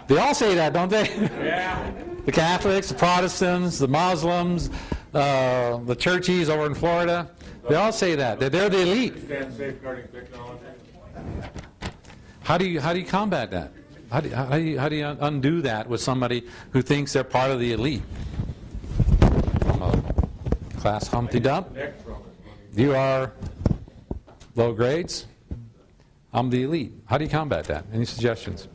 They all say that, don't they? Yeah. The Catholics, the Protestants, the Muslims, the churchies over in Florida, they all say that they're the elite. Stand safeguarding technology. How do you combat that? How do you undo that with somebody who thinks they're part of the elite? Class Humpty Dump. You are low grades. I'm the elite. How do you combat that? Any suggestions?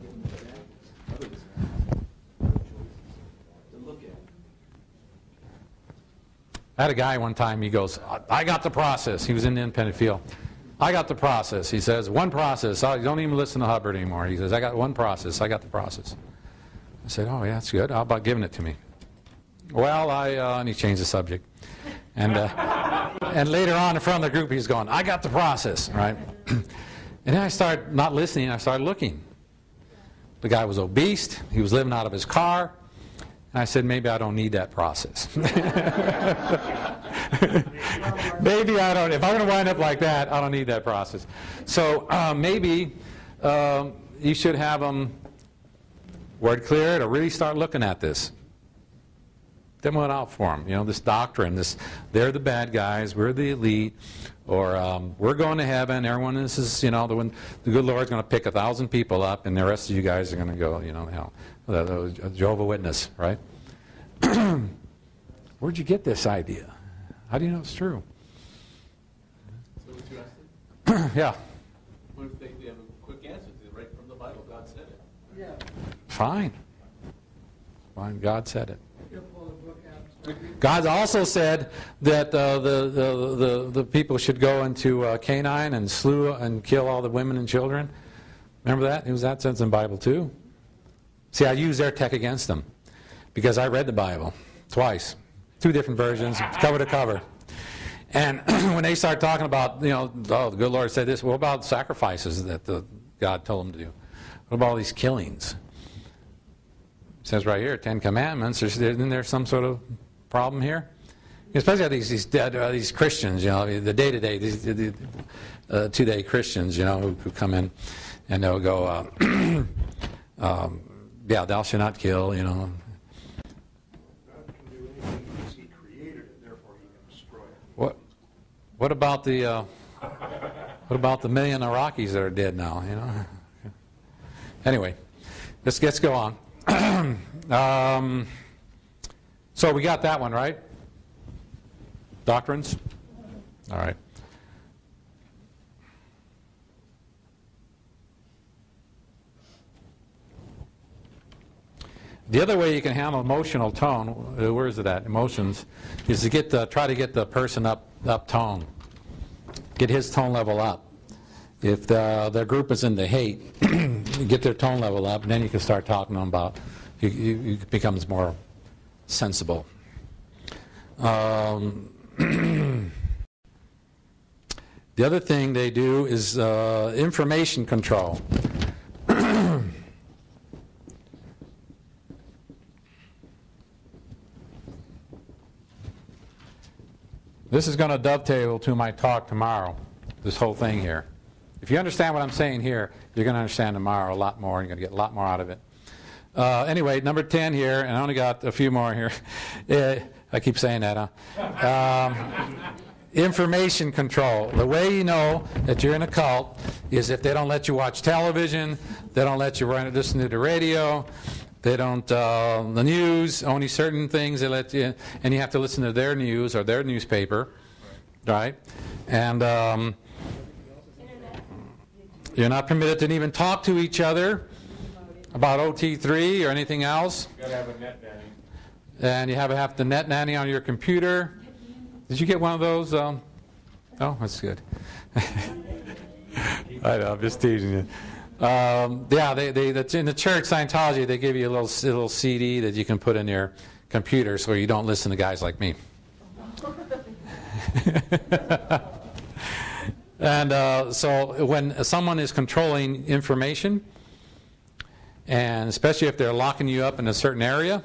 I had a guy one time, he goes, I got the process. He was in the independent field. I got the process. He says, one process. I don't even listen to Hubbard anymore. He says, I got one process. I got the process. I said, oh, yeah, that's good. How about giving it to me? Well, and he changed the subject. And later on in front of the group, he's going, I got the process, right? And then I started not listening. I started looking. The guy was obese. He was living out of his car. And I said, maybe I don't need that process. Maybe I don't. If I'm going to wind up like that, I don't need that process. So maybe you should have them word clear or really start looking at this. Demo it out for them. You know, this doctrine, they're the bad guys, we're the elite, or we're going to heaven, everyone is, you know, the good Lord's going to pick 1,000 people up, and the rest of you guys are going to go, you know, hell. The Jehovah's Witness, right? Where'd you get this idea? How do you know it's true? So what you asked them? Yeah. What if they have a quick answer to it right from the Bible? God said it. Yeah. Fine. Fine. God said it. God also said that the people should go into Canaan and slew and kill all the women and children. Remember that? It was that sense in the Bible too. See, I use their tech against them because I read the Bible twice, 2 different versions, cover to cover. And when they start talking about, you know, oh, the good Lord said this, what about sacrifices that God told them to do? What about all these killings? It says right here, 10 Commandments. Isn't there some sort of problem here? Especially these Christians, you know, the day-to-day, these 2-day Christians, you know, who come in and they'll go, yeah, thou shalt not kill, you know. God can do anything because He created it, therefore He can destroy it. What about the million Iraqis that are dead now, you know? Anyway, let's go on. So we got that one, right? Doctrines? All right. The other way you can handle emotional tone, where is it at? Emotions, is to try to get the person up tone. Get his tone level up. If their group is into hate, get their tone level up, and then you can start talking to them about, it becomes more sensible. The other thing they do is information control. This is going to dovetail to my talk tomorrow, this whole thing here. If you understand what I'm saying here, you're going to understand tomorrow a lot more, and you're going to get a lot more out of it. Anyway, number 10 here, and I only got a few more here. I keep saying that, huh? Information control. The way you know that you're in a cult is if they don't let you watch television, they don't let you listen to the radio, they don't, the news, only certain things they let you, and you have to listen to their news or their newspaper, right? And you're not permitted to even talk to each other about OT3 or anything else. You gotta have a net nanny. And you have the net nanny on your computer. Did you get one of those? Oh, that's good. I know, I'm just teasing you. Yeah, that's in the church Scientology. They give you a little CD that you can put in your computer so you don't listen to guys like me. And so when someone is controlling information, and especially if they're locking you up in a certain area,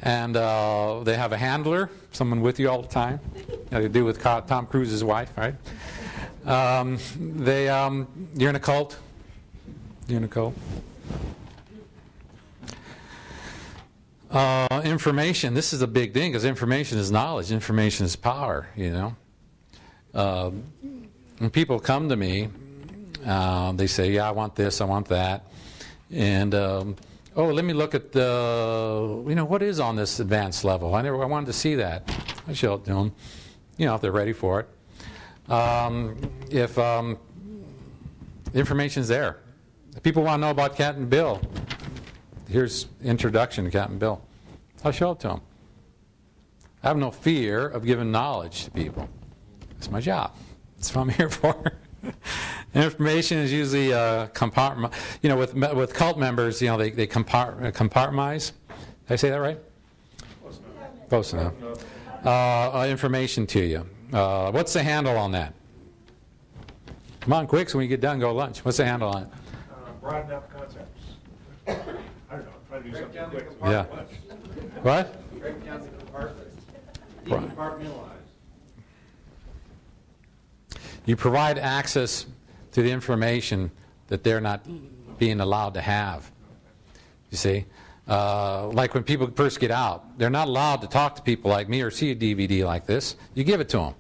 and they have a handler, someone with you all the time, they do with Tom Cruise's wife, right? You're in a cult. You're in a cult. Information. This is a big thing because information is knowledge. Information is power. When people come to me, they say, "Yeah, I want this, I want that," and let me look at what is on this advanced level. I wanted to see that. I show it to them, if they're ready for it. If information's there, if people want to know about Captain Bill, here's introduction to Captain Bill. I'll show it to them. I have no fear of giving knowledge to people. It's my job. That's what I'm here for. Information is usually compartment. With cult members, they compartmentalize. Did I say that right? Close enough. Information to you. What's the handle on that? Come on, quick, so when you get done, go to lunch. What's the handle on it? Broaden out concepts. I don't know. Try to do something quick. Yeah. What? Break down the compartments. Right. Compartmentalize. You provide access to the information that they're not being allowed to have. You see? Like when people first get out, they're not allowed to talk to people like me or see a DVD like this. You give it to them.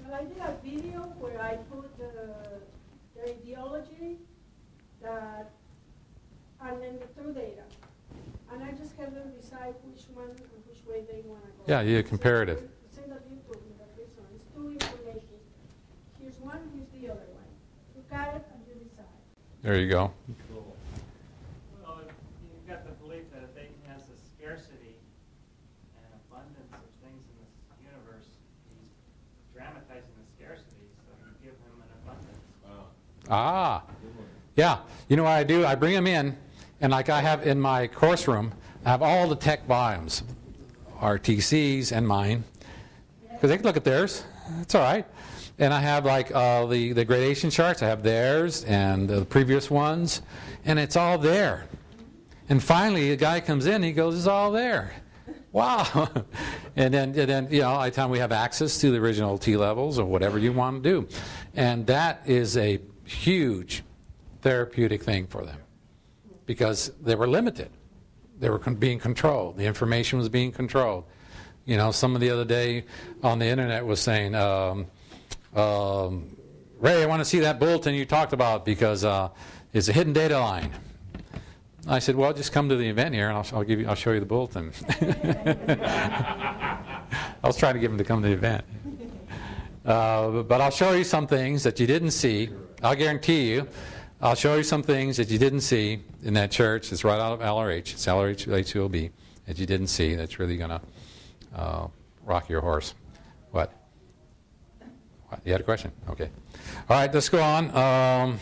Well, I did a video where I put their ideology and then the true data. And I just have them decide which one and which way they want to go. Yeah, you comparative. Same that you told me that this one. It's two information. Here's one, here's the other one. Look at it and you decide. There you go. Well, you've got the belief that if Satan has a scarcity and abundance of things in this universe, he's dramatizing the scarcity, so you give him an abundance. Yeah. You know what I do? I bring them in, and like I have in my course room, I have all the tech volumes, RTCs and mine, because they can look at theirs. It's all right. And I have like the gradation charts. I have theirs and the previous ones, and it's all there. And finally, a guy comes in, he goes, "It's all there." Wow. and then I tell him we have access to the original T levels or whatever you want to do, and that is a huge therapeutic thing for them because they were limited. They were being controlled. The information was being controlled. Someone the other day on the internet was saying, "Ray, I want to see that bulletin you talked about because it's a hidden data line." I said, "Well, just come to the event here, and I'll show you the bulletin." I was trying to get him to come to the event, but I'll show you some things that you didn't see. I'll guarantee you, I'll show you some things that you didn't see in that church. It's right out of LRH. It's LRH that you didn't see. That's really going to rock your horse. What? You had a question? Okay. All right, let's go on.